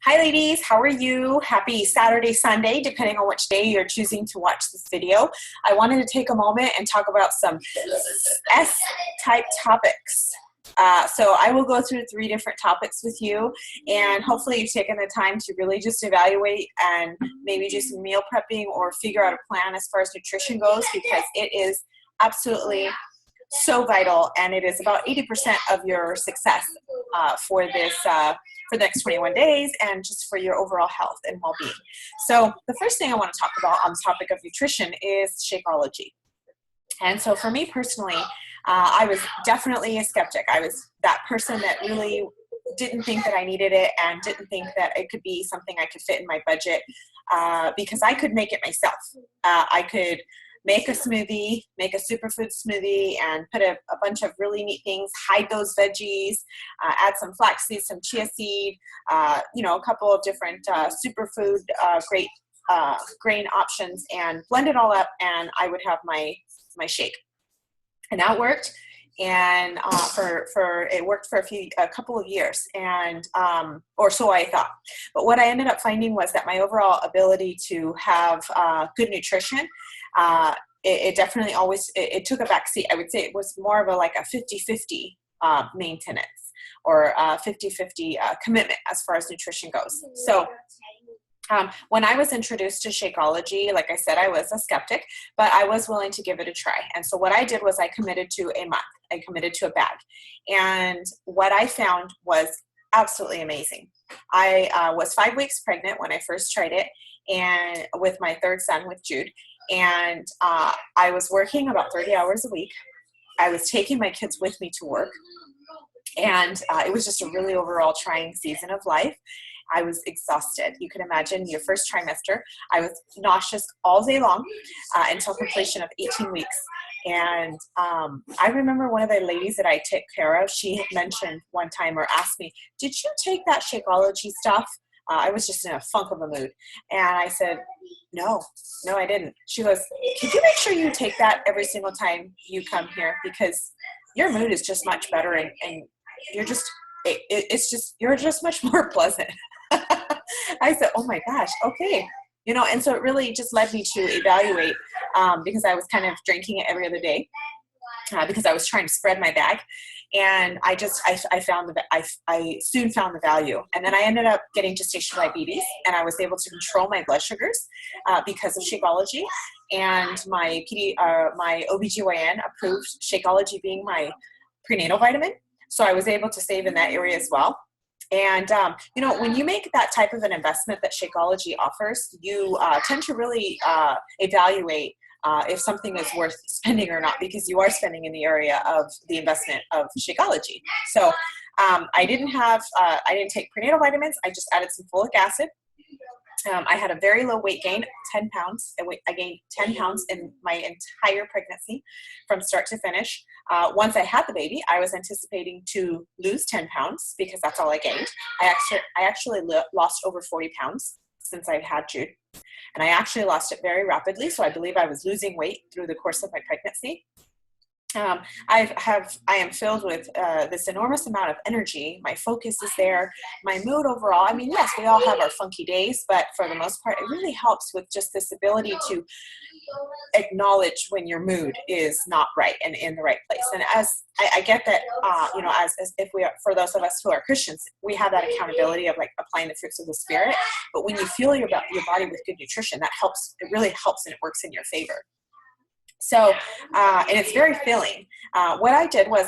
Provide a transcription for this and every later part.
Hi ladies, how are you? Happy Saturday, Sunday, depending on which day you're choosing to watch this video. I wanted to take a moment and talk about some S-type topics. So I will go through 3 different topics with you, and hopefully you've taken the time to really just evaluate and maybe do some meal prepping or figure out a plan as far as nutrition goes, because it is absolutely so vital, and it is about 80% of your success for the next 21 days and just for your overall health and well-being. So the first thing I want to talk about on the topic of nutrition is Shakeology. And so for me personally, I was definitely a skeptic. I was that person that really didn't think that I needed it and didn't think that it could be something I could fit in my budget because I could make it myself. I could make a smoothie, make a superfood smoothie, and put a bunch of really neat things, hide those veggies, add some flaxseed, some chia seed, a couple of different superfood great grain options, and blend it all up, and I would have my shake. And that worked, and it worked for a couple of years, and or so I thought. But what I ended up finding was that my overall ability to have good nutrition, it definitely always it took a backseat. I would say it was more of a 50-50 maintenance, or 50-50 commitment as far as nutrition goes. So when I was introduced to Shakeology, like I said, I was a skeptic, but I was willing to give it a try. And so what I did was I committed to a month. I committed to a bag. And what I found was absolutely amazing. I was 5 weeks pregnant when I first tried it, and with my third son, with Jude. And I was working about 30 hours a week. I was taking my kids with me to work. And it was just a really overall trying season of life. I was exhausted. You can imagine your first trimester. I was nauseous all day long until completion of 18 weeks. And I remember one of the ladies that I took care of, she had mentioned one time, or asked me, did you take that Shakeology stuff? I was just in a funk of a mood. And I said, no, I didn't. She goes, could you make sure you take that every single time you come here? Because your mood is just much better, and you're just, you're just much more pleasant. I said, oh my gosh, okay. And so it really just led me to evaluate, because I was kind of drinking it every other day, because I was trying to spread my bag. And I soon found the value. And then I ended up getting gestational diabetes, and I was able to control my blood sugars because of Shakeology. And my OBGYN approved Shakeology being my prenatal vitamin. So I was able to save in that area as well. And, when you make that type of an investment that Shakeology offers, you tend to really evaluate if something is worth spending or not, because you are spending in the area of the investment of Shakeology. So I didn't take prenatal vitamins. I just added some folic acid. I had a very low weight gain, 10 pounds. I gained 10 pounds in my entire pregnancy from start to finish. Once I had the baby, I was anticipating to lose 10 pounds because that's all I gained. I actually lost over 40 pounds since I had Jude. And I actually lost it very rapidly, so I believe I was losing weight through the course of my pregnancy. I am filled with this enormous amount of energy. My focus is there. My mood overall, I mean, yes, we all have our funky days, but for the most part, it really helps with just this ability to acknowledge when your mood is not right and in the right place. And as I get that, as if we are, for those of us who are Christians, we have that accountability of applying the fruits of the Spirit. But when you fuel your body with good nutrition, that helps. It really helps, and it works in your favor. So, and it's very filling. What I did was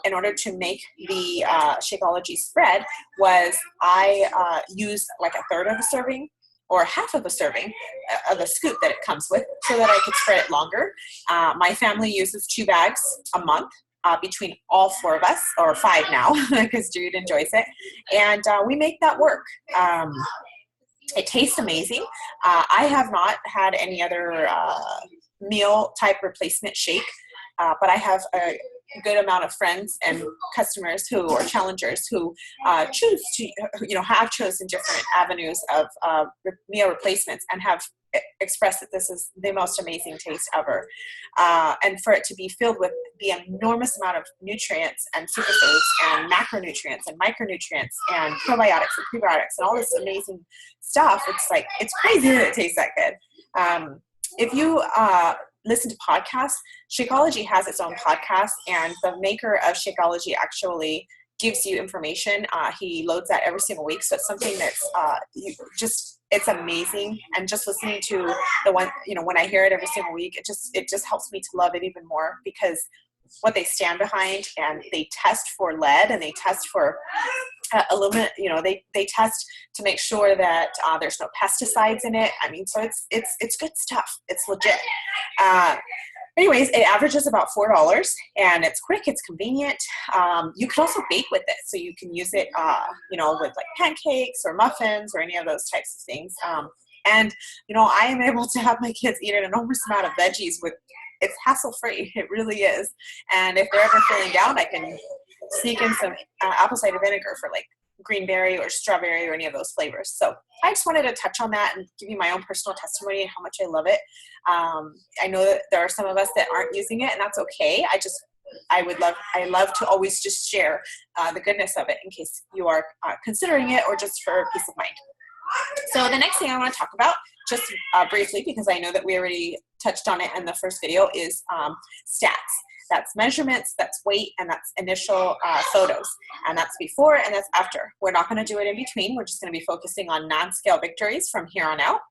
in order to make the Shakeology spread, was I used a third of a serving or half of a serving of the scoop that it comes with, so that I could spread it longer. My family uses 2 bags a month between all 4 of us, or 5 now, because Jude enjoys it. And we make that work. It tastes amazing. I have not had any other meal type replacement shake, but I have a good amount of friends and customers or challengers who choose to have chosen different avenues of meal replacements and have express that this is the most amazing taste ever. And for it to be filled with the enormous amount of nutrients and superfoods and macronutrients and micronutrients and probiotics and prebiotics and all this amazing stuff, it's like, it's crazy that it tastes that good. If you listen to podcasts, Shakeology has its own podcast, and the maker of Shakeology actually gives you information. He loads that every single week. So it's something that's it's amazing. And just listening to the one, when I hear it every single week, it just helps me to love it even more, because what they stand behind, and they test for lead, and they test for aluminum, they test to make sure that there's no pesticides in it. I mean, so it's good stuff. It's legit. Anyways, it averages about $4, and it's quick, it's convenient. You can also bake with it. So you can use it, with like pancakes or muffins or any of those types of things. And I am able to have my kids eat an enormous amount of veggies it's hassle-free. It really is. And if they're ever feeling down, I can sneak in some apple cider vinegar for like green berry or strawberry or any of those flavors. So I just wanted to touch on that and give you my own personal testimony and how much I love it. I know that there are some of us that aren't using it, and that's okay. I love to always just share the goodness of it in case you are considering it, or just for peace of mind. So the next thing I want to talk about, just briefly, because I know that we already touched on it in the first video, is stats. That's measurements, that's weight, and that's initial photos. And that's before and that's after. We're not going to do it in between. We're just going to be focusing on non-scale victories from here on out.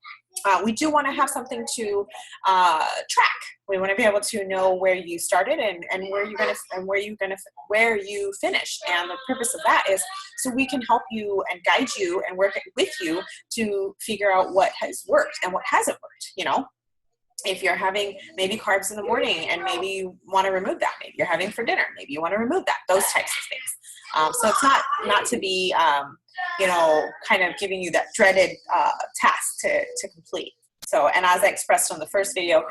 We do want to have something to track. We want to be able to know where you started and where where you finished. And the purpose of that is so we can help you and guide you and work with you to figure out what has worked and what hasn't worked. If you're having maybe carbs in the morning and maybe you want to remove that, maybe you're having for dinner, maybe you want to remove that, those types of things. So it's not to be, kind of giving you that dreaded task to complete. So, and as I expressed on the first video,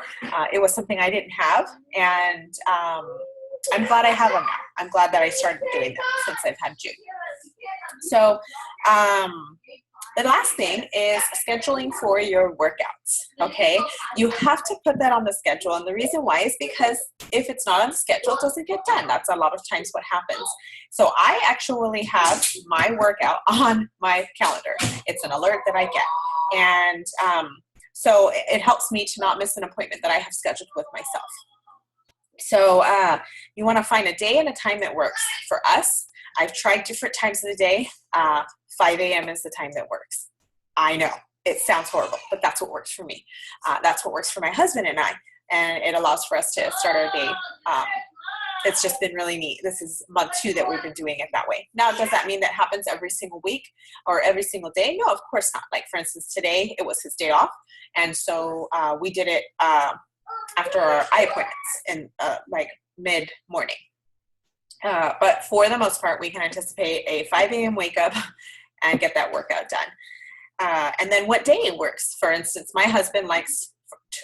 it was something I didn't have, and I'm glad I have them now. I'm glad that I started doing them since I've had June. So, the last thing is scheduling for your workouts, okay? You have to put that on the schedule, and the reason why is because if it's not on the schedule, it doesn't get done. That's a lot of times what happens. So I actually have my workout on my calendar. It's an alert that I get, and so it helps me to not miss an appointment that I have scheduled with myself. So you want to find a day and a time that works. For us, I've tried different times of the day. 5 a.m. is the time that works. I know it sounds horrible, but that's what works for me. That's what works for my husband and I, and it allows for us to start our day. It's just been really neat. This is month 2 that we've been doing it that way. Now, does that mean that happens every single week or every single day? No, of course not. Like, for instance, today it was his day off, and so we did it after our eye appointments in mid-morning. But for the most part, we can anticipate a 5 a.m. wake up and get that workout done. And then what day it works. For instance, my husband likes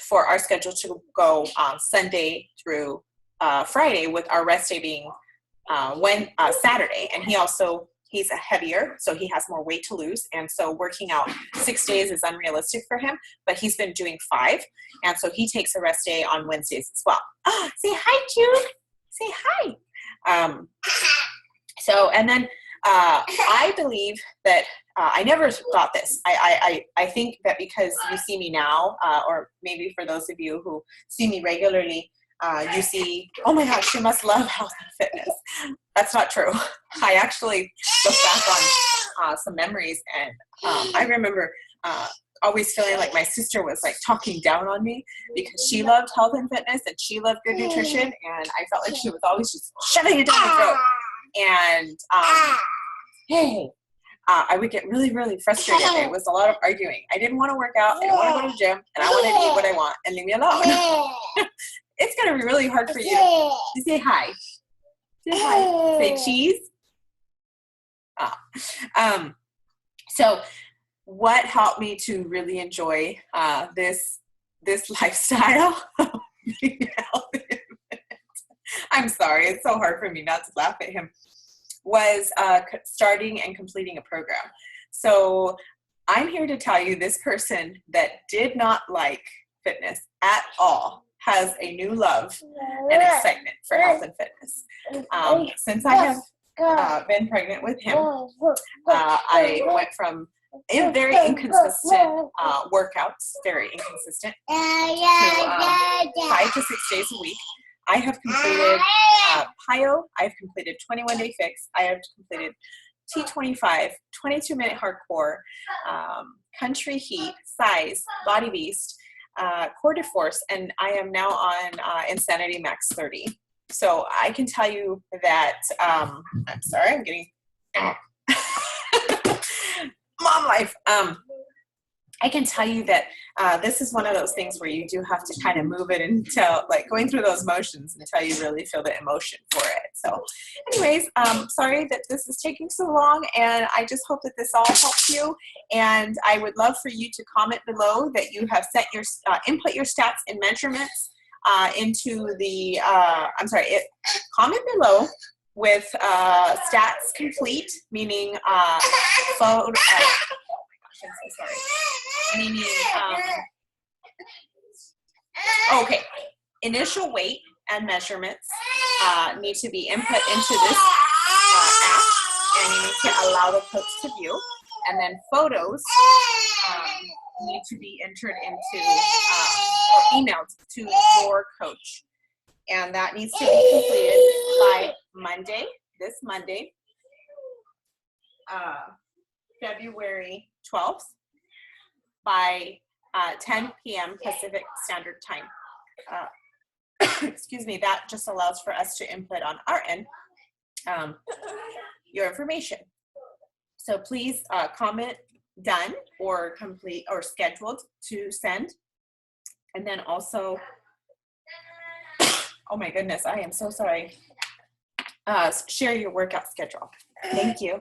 for our schedule to go Sunday through Friday, with our rest day being Saturday. And he's a heavier, so he has more weight to lose. And so working out 6 days is unrealistic for him, but he's been doing 5. And so he takes a rest day on Wednesdays as well. Oh, say hi, Jude. Say hi. And then I believe that I never thought this. I think that because you see me now, or maybe for those of you who see me regularly, you see, oh my gosh, she must love health and fitness. That's not true. I actually look back on some memories, and I remember always feeling like my sister was like talking down on me because she loved health and fitness and she loved good nutrition, and I felt like she was always just shoving it down my throat. And I would get really, really frustrated. It was a lot of arguing. I didn't want to work out. I didn't want to go to the gym, and I wanted to eat what I want and leave me alone. It's going to be really hard for you to say hi. Say hi. Say cheese. So what helped me to really enjoy this lifestyle? I'm sorry, it's so hard for me not to laugh at him. Was starting and completing a program. So I'm here to tell you this person that did not like fitness at all has a new love and excitement for health and fitness. Since I have been pregnant with him, I went from very inconsistent workouts, very inconsistent, to 5 to 6 days a week. I have completed PiYo, I've completed 21-day fix, I have completed T25, 22-minute hardcore, country heat, size, body beast, core de force, and I am now on Insanity Max 30. So I can tell you that, I'm sorry, I'm getting mom life. I can tell you that this is one of those things where you do have to kind of move it until, like, going through those motions until you really feel the emotion for it. So anyways, sorry that this is taking so long, and I just hope that this all helps you. And I would love for you to comment below that you have set your, input your stats and measurements into the, comment below with stats complete, meaning photo, I'm so sorry. Meaning, okay, initial weight and measurements need to be input into this app, and you need to allow the coach to view. And then photos need to be entered into or emailed to your coach. And that needs to be completed by Monday, this Monday, February 12th, by 10 p.m. Pacific Standard Time. Excuse me, that just allows for us to input on our end your information. So please comment done or complete or scheduled to send. And then also, oh my goodness, I am so sorry. Share your workout schedule. Thank you.